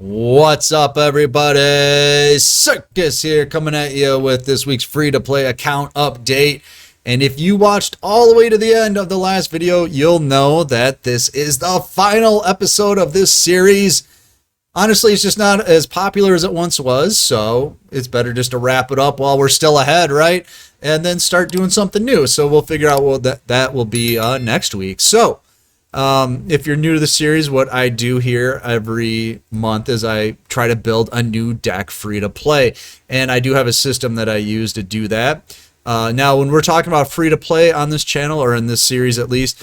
What's up, everybody? Circus here, coming at you with this week's free-to-play account update. And if you watched all the way to the end of the last video, you'll know that this is the final episode of this series. Honestly, it's just not as popular as it once was, so it's better just to wrap it up while we're still ahead, right? And then start doing something new. So we'll figure out what that will be next week. So if you're new to the series, what I do here every month is I try to build a new deck free to play. And I do have a system that I use to do that. Now, when we're talking about free to play on this channel, or in this series at least,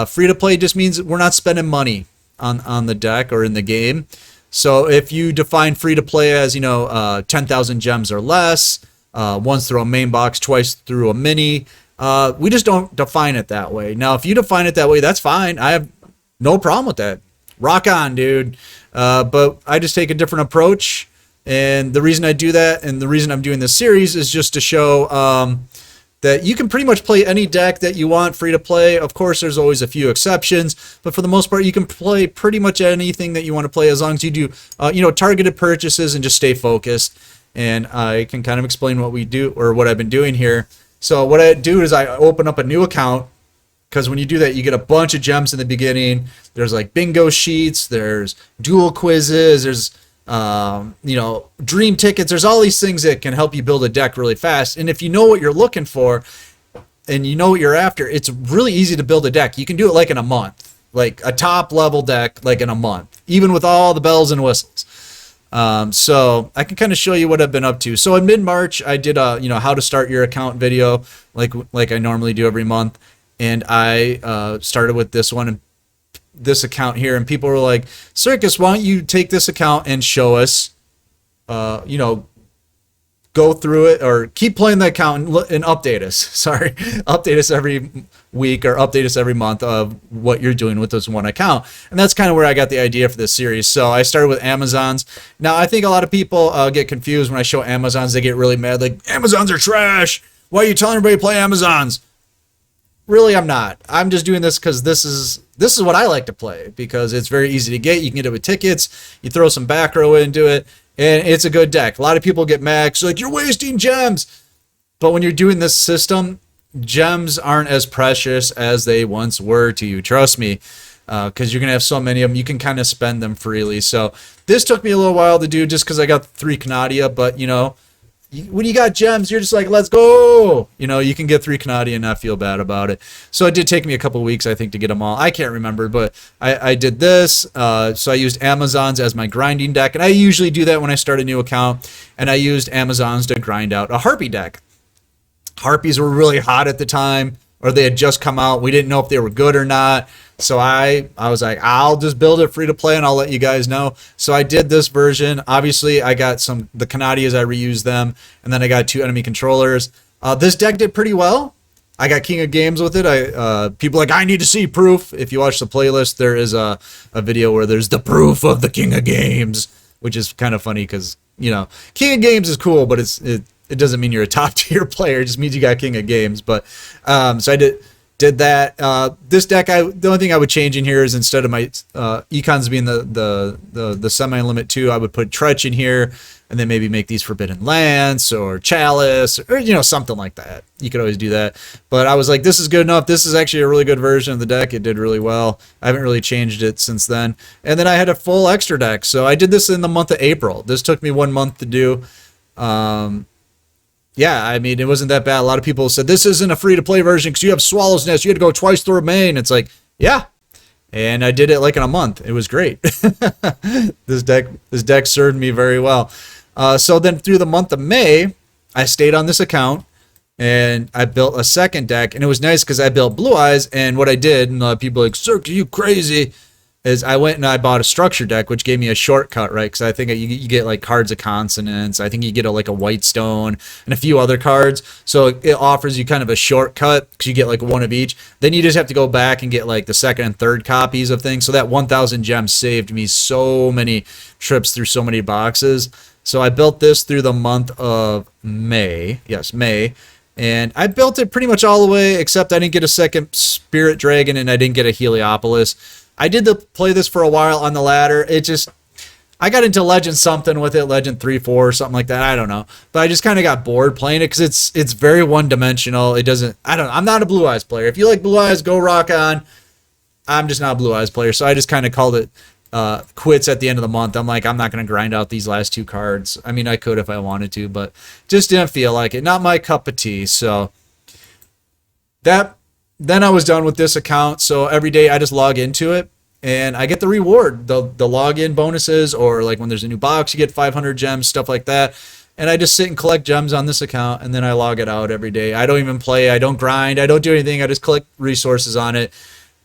free to play just means we're not spending money on the deck or in the game. So if you define free to play as, 10,000 gems or less, once through a main box, twice through a mini, we just don't define it that way. Now, if you define it that way, that's fine. I have no problem with that. Rock on, dude. But I just take a different approach. And the reason I do that, and the reason I'm doing this series, is just to show that you can pretty much play any deck that you want free to play. Of course, there's always a few exceptions, but for the most part, you can play pretty much anything that you want to play as long as you do, targeted purchases and just stay focused. And I can kind of explain what we do, or what I've been doing here. So what I do is I open up a new account, because when you do that, you get a bunch of gems in the beginning. There's like bingo sheets, there's duel quizzes, there's dream tickets. There's all these things that can help you build a deck really fast. And if you know what you're looking for and you know what you're after, it's really easy to build a deck. You can do it like in a month, like a top level deck, like in a month, even with all the bells and whistles. So I can kind of show you what I've been up to. So in mid-March, I did a, how to start your account video, like I normally do every month. And I started with this one, and this account here, and people were like, Circus, why don't you take this account and show us, go through it, or keep playing the account and update us. Sorry, update us every week or update us every month of what you're doing with this one account. And that's kind of where I got the idea for this series. So I started with Amazons. Now, I think a lot of people get confused when I show Amazons. They get really mad, like, Amazons are trash. Why are you telling everybody to play Amazons? Really, I'm not. I'm just doing this because this is what I like to play, because it's very easy to get. You can get it with tickets. You throw some back row into it, and it's a good deck. A lot of people get mad. So like, you're wasting gems. But when you're doing this system, gems aren't as precious as they once were to you. Trust me, because you're going to have so many of them. You can kind of spend them freely. So this took me a little while to do, just because I got 3 Canadia. But, when you got gems, you're just like, let's go. You can get 3 Canadia and not feel bad about it. So it did take me a couple weeks, I think, to get them all. I can't remember, but I did this. So I used Amazons as my grinding deck. And I usually do that when I start a new account. And I used Amazons to grind out a Harpy deck. Harpies were really hot at the time, or they had just come out. We didn't know if they were good or not. So I was like, I'll just build it free to play and I'll let you guys know. So I did this version. Obviously, I got the Canadias, I reused them. And then I got 2 enemy controllers. This deck did pretty well. I got King of Games with it. People are like, I need to see proof. If you watch the playlist, there is a video where there's the proof of the King of Games, which is kind of funny because, King of Games is cool, but it doesn't mean you're a top tier player. It just means you got King of Games. But so I did that. This deck, the only thing I would change in here is, instead of my econs being the semi-limit 2, I would put Tretch in here, and then maybe make these Forbidden Lance or Chalice, or something like that. You could always do that. But I was like, this is good enough. This is actually a really good version of the deck. It did really well. I haven't really changed it since then. And then I had a full extra deck. So I did this in the month of April. This took me 1 month to do. Yeah, I mean, it wasn't that bad. A lot of people said, this isn't a free-to-play version because you have Swallow's Nest. You had to go twice through a main. It's like, yeah. And I did it like in a month. It was great. This deck served me very well. So then through the month of May, I stayed on this account, and I built a second deck. And it was nice because I built Blue Eyes. And what I did, and people are like, Cirque, are you crazy? Is I went and I bought a structure deck, which gave me a shortcut, right? Because I think you get like cards of consonants. I think you get like a white stone and a few other cards. So it offers you kind of a shortcut because you get like 1 of each. Then you just have to go back and get like the 2nd and 3rd copies of things. So that 1,000 gems saved me so many trips through so many boxes. So I built this through the month of May. Yes, May. And I built it pretty much all the way, except I didn't get a second Spirit Dragon and I didn't get a Heliopolis. I did play this for a while on the ladder. I got into Legend something with it, Legend 3, 4, or something like that. I don't know, but I just kind of got bored playing it because it's very one dimensional. It doesn't. I don't know. I'm not a Blue Eyes player. If you like Blue Eyes, go rock on. I'm just not a Blue Eyes player, so I just kind of called it quits at the end of the month. I'm like, I'm not going to grind out these last 2 cards. I mean, I could if I wanted to, but just didn't feel like it. Not my cup of tea. So then I was done with this account. So every day I just log into it and I get the reward, the login bonuses, or like when there's a new box, you get 500 gems, stuff like that. And I just sit and collect gems on this account, and then I log it out every day. I don't even play. I don't grind. I don't do anything. I just collect resources on it.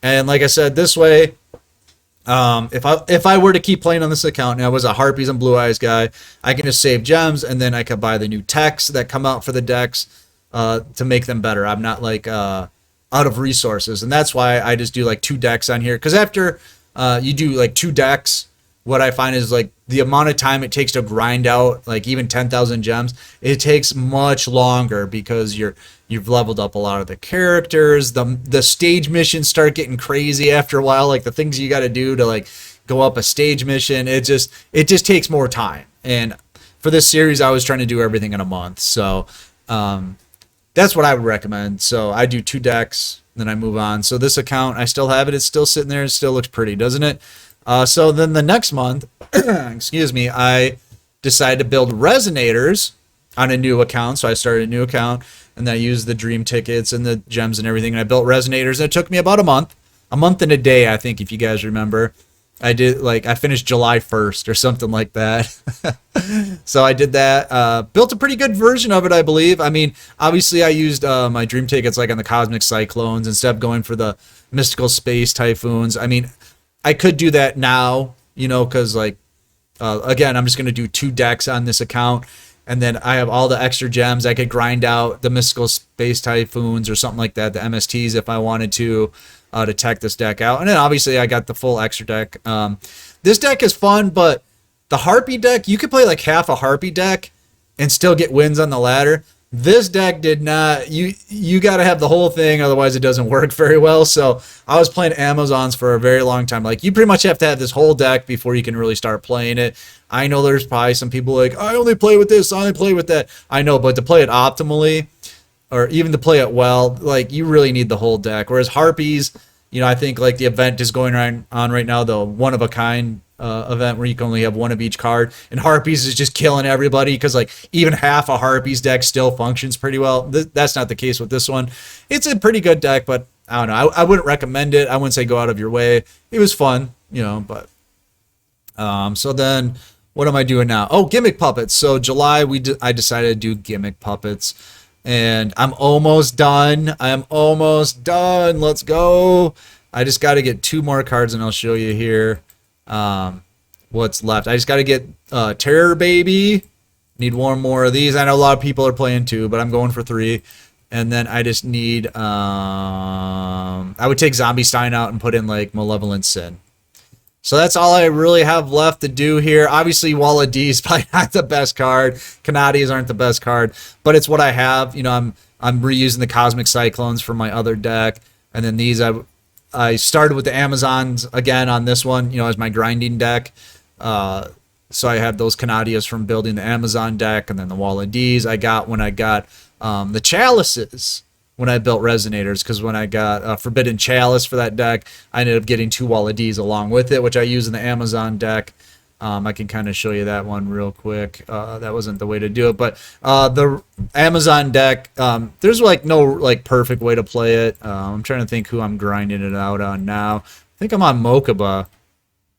And like I said, this way, if I were to keep playing on this account and I was a Harpies and Blue Eyes guy, I can just save gems, and then I could buy the new techs that come out for the decks to make them better. I'm not like out of resources, and that's why I just do like 2 decks on here. Because after you do like 2 decks, what I find is like the amount of time it takes to grind out like even 10,000 gems, it takes much longer because you've leveled up a lot of the characters. The stage missions start getting crazy after a while, like the things you got to do to like go up a stage mission. It just takes more time. And for this series, I was trying to do everything in a month. So that's what I would recommend. So I do 2 decks, then I move on. So this account, I still have it. It's still sitting there. It still looks pretty, doesn't it? So then the next month, excuse me, I decided to build resonators on a new account. So I started a new account, and then I used the dream tickets and the gems and everything, and I built resonators. And it took me about a month and a day, I think, if you guys remember. I finished July 1st or something like that. So I did that, built a pretty good version of it, I believe. I mean, obviously I used my dream tickets like on the Cosmic Cyclones instead of going for the Mystical Space Typhoons. I mean, I could do that now, you know, because like, again, I'm just going to do 2 decks on this account. And then I have all the extra gems. I could grind out the Mystical Space Typhoons or something like that, the MSTs, if I wanted to tech this deck out. And then obviously I got the full extra deck. This deck is fun, but the Harpy deck, you could play like half a Harpy deck and still get wins on the ladder. This deck did not. You got to have the whole thing, otherwise it doesn't work very well. So I was playing Amazons for a very long time. Like, you pretty much have to have this whole deck before you can really start playing it. I know there's probably some people like, I only play with this, I only play with that. I know, but to play it optimally, or even to play it well, like, you really need the whole deck. Whereas Harpies, you know, I think like the event is going on right now, the one of a kind event where you can only have one of each card, and Harpies is just killing everybody because like even half a Harpies deck still functions pretty well. That's not the case with this one. It's a pretty good deck, but I don't know. I wouldn't recommend it. I wouldn't say go out of your way. It was fun, you know, but so then what am I doing now? Oh, Gimmick puppets. So July I decided to do Gimmick puppets, and I'm almost done. Let's go. I just got to get 2 more cards, and I'll show you here what's left. I just got to get Terror Baby. Need 1 more of these. I know a lot of people are playing 2, but I'm going for 3. And then I just need I would take Zombie Stein out and put in like Malevolent Sin. So that's all I really have left to do here. Obviously, Wall of D is probably not the best card. Canadias aren't the best card, but it's what I have. You know, I'm reusing the Cosmic Cyclones for my other deck, and then these I started with the Amazons again on this one, you know, as my grinding deck. So I have those Canadias from building the Amazon deck, and then the Wall of Ds I got when I got the Chalices when I built Resonators, because when I got Forbidden Chalice for that deck, I ended up getting 2 Wall of Ds along with it, which I use in the Amazon deck. I can kind of show you that one real quick. That wasn't the way to do it, but the Amazon deck, there's like no like perfect way to play it. I'm trying to think who I'm grinding it out on now. I think I'm on Mokuba.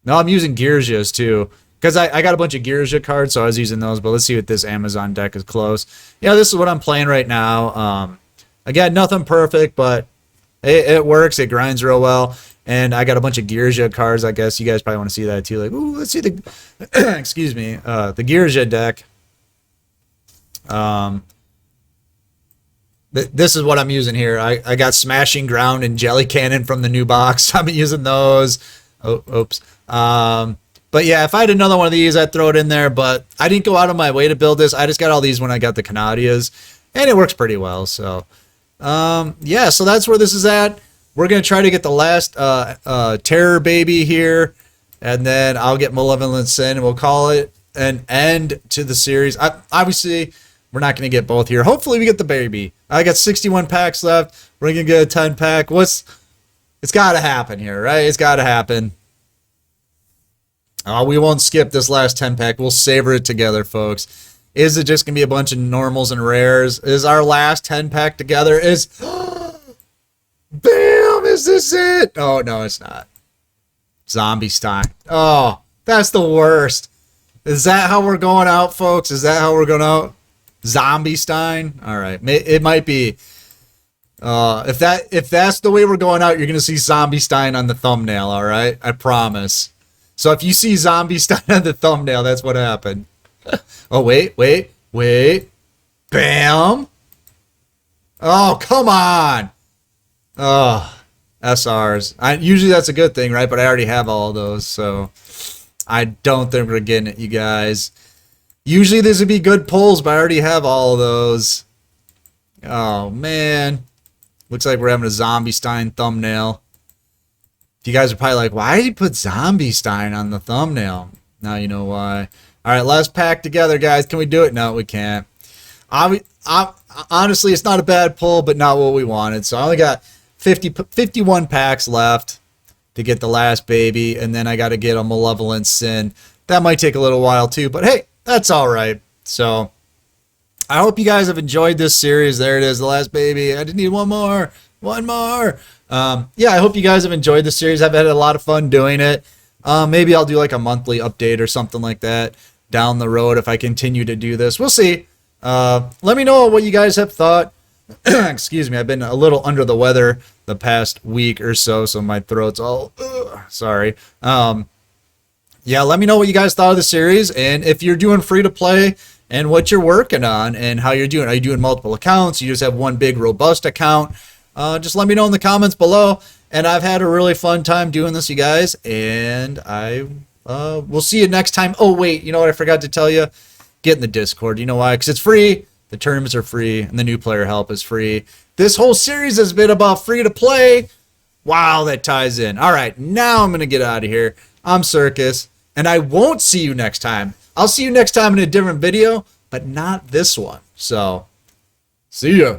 No, I'm using Yugiohs too, because I got a bunch of Yugioh cards, so I was using those. But let's see what this Amazon deck is close. Yeah, this is what I'm playing right now. Again, nothing perfect, but it works. It grinds real well. And I got a bunch of Yugioh cards. I guess you guys probably want to see that too. Like, ooh, let's see the excuse me, the Yugioh deck. This is what I'm using here. I got Smashing Ground and Jelly Cannon from the new box. I'm using those. Oh, oops. But yeah, if I had another one of these, I'd throw it in there. But I didn't go out of my way to build this. I just got all these when I got the Canadias, and it works pretty well. So, yeah. So that's where this is at. We're gonna try to get the last Terror Baby here. and then I'll get Malevolent Sin, and we'll call it an end to the series. Obviously, we're not going to get both here. Hopefully, we get the baby. I got 61 packs left. We're going to get a 10 pack. It's got to happen here, right? It's got to happen. We won't skip this last 10 pack. We'll savor it together, folks. Is it just going to be a bunch of normals and rares? Is our last 10 pack together? Bam! Is this it? Oh, no, it's not. Zombie Stein. Oh, that's the worst. Is that how we're going out, folks? Is that how we're going out? Zombie Stein? All right. It might be. If that's the way we're going out, you're going to see Zombie Stein on the thumbnail, all right? I promise. So if you see Zombie Stein on the thumbnail, that's what happened. Oh, wait. Bam. Oh, come on. Oh, SRs. Usually that's a good thing, right? But I already have all of those, so I don't think we're getting it, you guys. Usually these would be good pulls, but I already have all of those. Oh, man. Looks like we're having a Zombie Stein thumbnail. You guys are probably like, why did he put Zombie Stein on the thumbnail? Now you know why. All right, let's pack together, guys. Can we do it? No, we can't. Honestly, it's not a bad pull, but not what we wanted. So I only got 51 packs left to get the last baby, and then I got to get a Malevolent Sin. That might take a little while too, but hey, that's all right. So I hope you guys have enjoyed this series. There it is, the last baby. I just need one more. Yeah, I hope you guys have enjoyed the series. I've had a lot of fun doing it. Maybe I'll do like a monthly update or something like that down the road if I continue to do this. We'll see. Let me know what you guys have thought. Excuse me, I've been a little under the weather the past week or so, so my throat's all sorry. Yeah, let me know what you guys thought of the series, and if you're doing free to play and what you're working on and how you're doing. Are you doing multiple accounts? You just have one big robust account? Just let me know in the comments below. And I've had a really fun time doing this, you guys, and I will see you next time. Oh wait, you know what I forgot to tell you? Get in the Discord. You know why? Because it's free. The tournaments are free, and the new player help is free. This whole series has been about free to play. Wow, that ties in. All right, now I'm going to get out of here. I'm Circus, and I won't see you next time. I'll see you next time in a different video, but not this one. So, see ya.